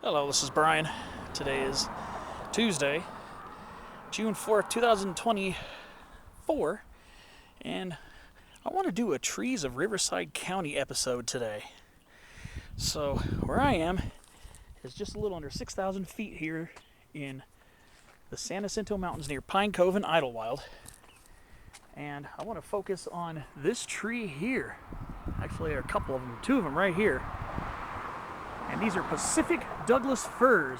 Hello, this is Brian. Today is Tuesday, June 4th, 2024, and I want to do a Trees of Riverside County episode today. So, where I am is just a little under 6,000 feet here in the San Jacinto Mountains near Pine Cove and Idyllwild, and I want to focus on this tree here. Actually, a couple of them, two of them right here. And these are Pacific Douglas-Firs,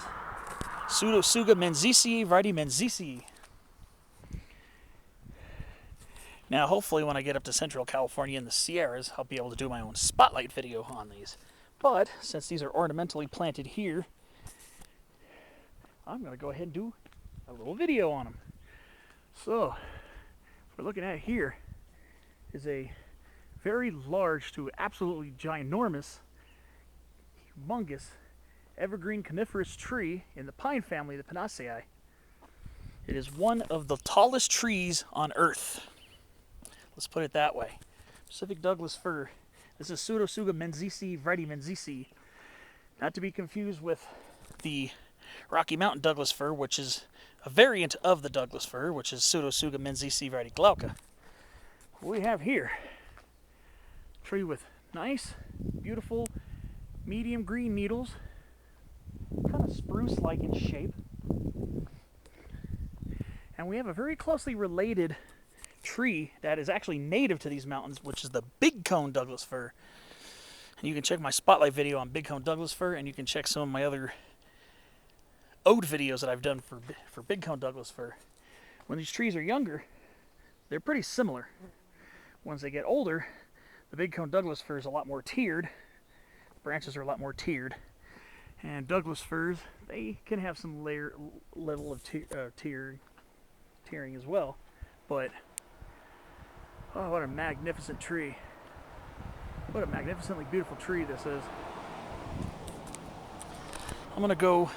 Pseudotsuga menziesii, Hwy menziesii. Now, hopefully when I get up to Central California in the Sierras, I'll be able to do my own spotlight video on these. But, since these are ornamentally planted here, I'm going to go ahead and do a little video on them. So, what we're looking at here is a very large to absolutely ginormous, humongous evergreen coniferous tree in the pine family, the Menziesii. It is one of the tallest trees on Earth. Let's put it that way. Pacific Douglas-Fir. This is Pseudotsuga menziesii, Hwy menziesii. Not to be confused with the Rocky Mountain Douglas-Fir, which is a variant of the Douglas-Fir, which is Pseudotsuga menziesii, Hwy glauca. What we have here, a tree with nice, beautiful, medium green needles, kind of spruce-like in shape. And we have a very closely related tree that is actually native to these mountains, which is the big cone Douglas-Fir. And you can check my spotlight video on big cone Douglas-Fir, and you can check some of my other ode videos that I've done for big cone Douglas-Fir. When these trees are younger, they're pretty similar. Once they get older, the big cone Douglas-Fir is a lot more tiered. Branches are a lot more tiered, and Douglas-Firs, they can have some level of tiering as well. But oh, what a magnificent tree! What a magnificently beautiful tree this is. I'm gonna go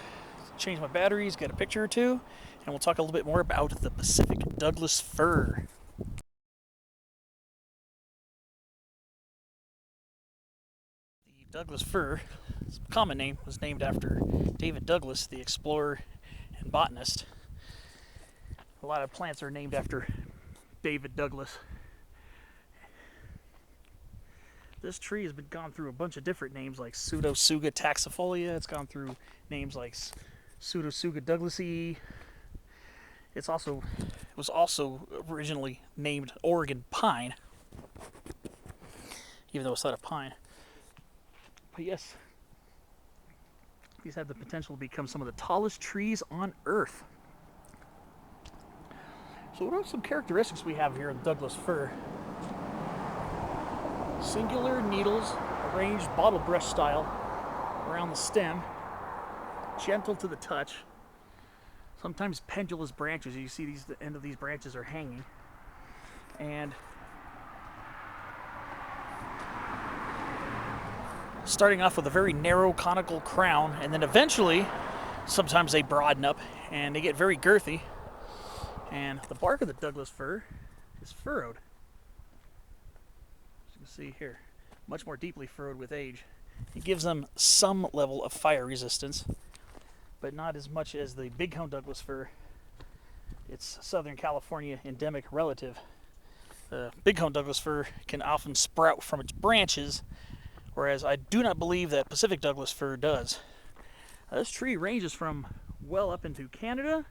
change my batteries, get a picture or two, and we'll talk a little bit more about the Pacific Douglas-Fir. Douglas-Fir, its common name, was named after David Douglas, the explorer and botanist. A lot of plants are named after David Douglas. This tree has gone through a bunch of different names like Pseudotsuga taxifolia. It's gone through names like Pseudotsuga douglasii. It was also originally named Oregon pine, even though it's not a pine. But yes, these have the potential to become some of the tallest trees on Earth. So what are some characteristics we have here in Douglas-Fir? Singular needles, arranged bottle brush style around the stem, gentle to the touch. Sometimes pendulous branches. You see the end of these branches are hanging. And starting off with a very narrow conical crown, and then eventually sometimes they broaden up and they get very girthy, and the bark of the Douglas-Fir is furrowed, as you can see here, much more deeply furrowed with age. It gives them some level of fire resistance, but not as much as the big cone Douglas-Fir, its Southern California endemic relative. The big cone Douglas-Fir can often sprout from its branches, whereas I do not believe that Pacific Douglas-Fir does. This tree ranges from well up into Canada,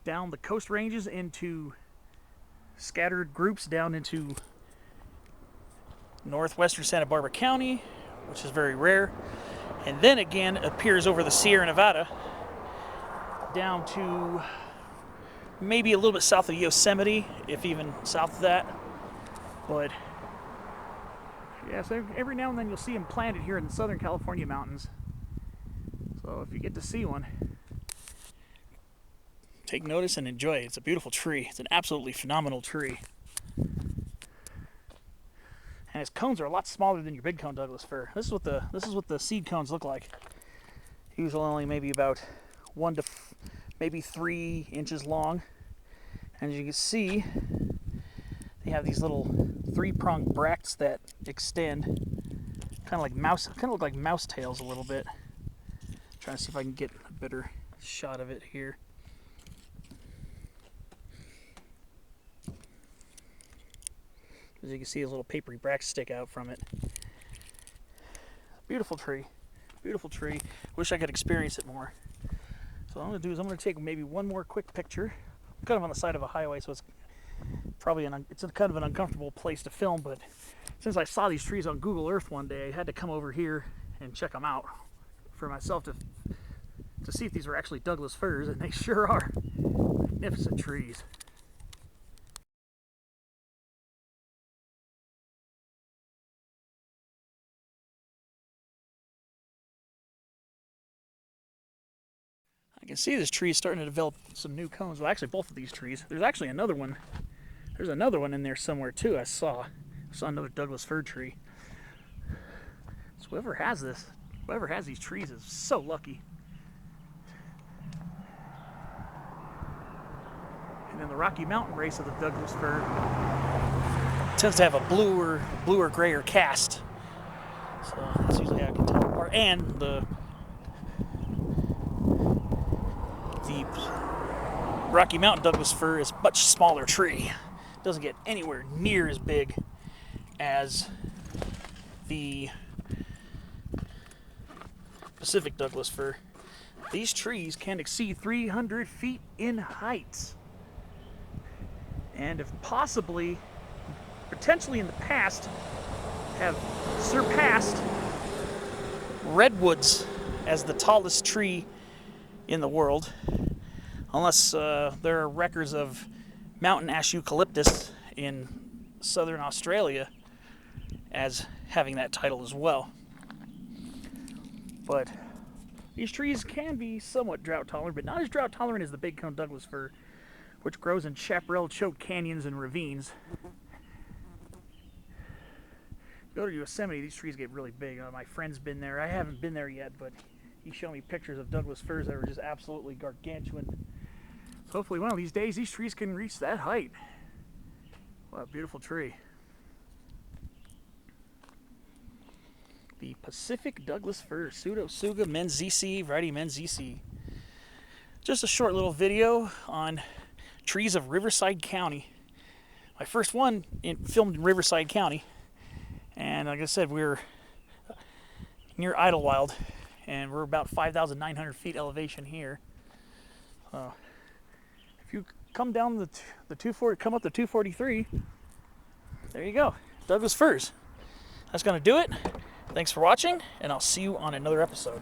down the coast ranges into scattered groups down into northwestern Santa Barbara County, which is very rare, and then again appears over the Sierra Nevada down to maybe a little bit south of Yosemite, if even south of that. But yeah, so every now and then you'll see them planted here in the Southern California mountains. So if you get to see one, take notice and enjoy it. It's a beautiful tree. It's an absolutely phenomenal tree. And its cones are a lot smaller than your big cone Douglas-Fir. This is what the seed cones look like. Usually only maybe about 1 to maybe 3 inches long. And as you can see, they have these little 3-pronged bracts that extend, kind of look like mouse tails a little bit. Trying to see if I can get a better shot of it here. As you can see, his little papery bracts stick out from it. Beautiful tree. Beautiful tree. Wish I could experience it more. So what I'm going to do is I'm going to take maybe one more quick picture. I'm kind of on the side of a highway, so it's probably it's kind of an uncomfortable place to film, but since I saw these trees on Google Earth one day, I had to come over here and check them out for myself to see if these were actually Douglas-Firs, and they sure are. Magnificent trees. I can see this tree is starting to develop some new cones. Well, actually, both of these trees. There's actually another one. There's another one in there somewhere too. I saw another Douglas-Fir tree. So whoever has these trees is so lucky. And then the Rocky Mountain race of the Douglas-Fir tends to have a bluer, grayer cast. So that's usually how I can tell them apart. And the Rocky Mountain Douglas-Fir is a much smaller tree. It doesn't get anywhere near as big as the Pacific Douglas-Fir. These trees can exceed 300 feet in height. And if possibly, potentially in the past, have surpassed redwoods as the tallest tree in the world, unless there are records of mountain ash eucalyptus in southern Australia as having that title as well. But these trees can be somewhat drought tolerant, but not as drought tolerant as the big cone Douglas-Fir, which grows in chaparral choked canyons and ravines. Go to Yosemite, these trees get really big. My friend's been there. I haven't been there yet, but he showed me pictures of Douglas-Firs that were just absolutely gargantuan. So hopefully one of these days these trees can reach that height. What a beautiful tree. The Pacific Douglas-Fir, Pseudotsuga menziesii, variety menziesii. Just a short little video on trees of Riverside County. My first one filmed in Riverside County. And like I said, we're near Idyllwild, and we're about 5,900 feet elevation here. If you come down come up the 243, there you go, Douglas-Firs. That's gonna do it. Thanks for watching, and I'll see you on another episode.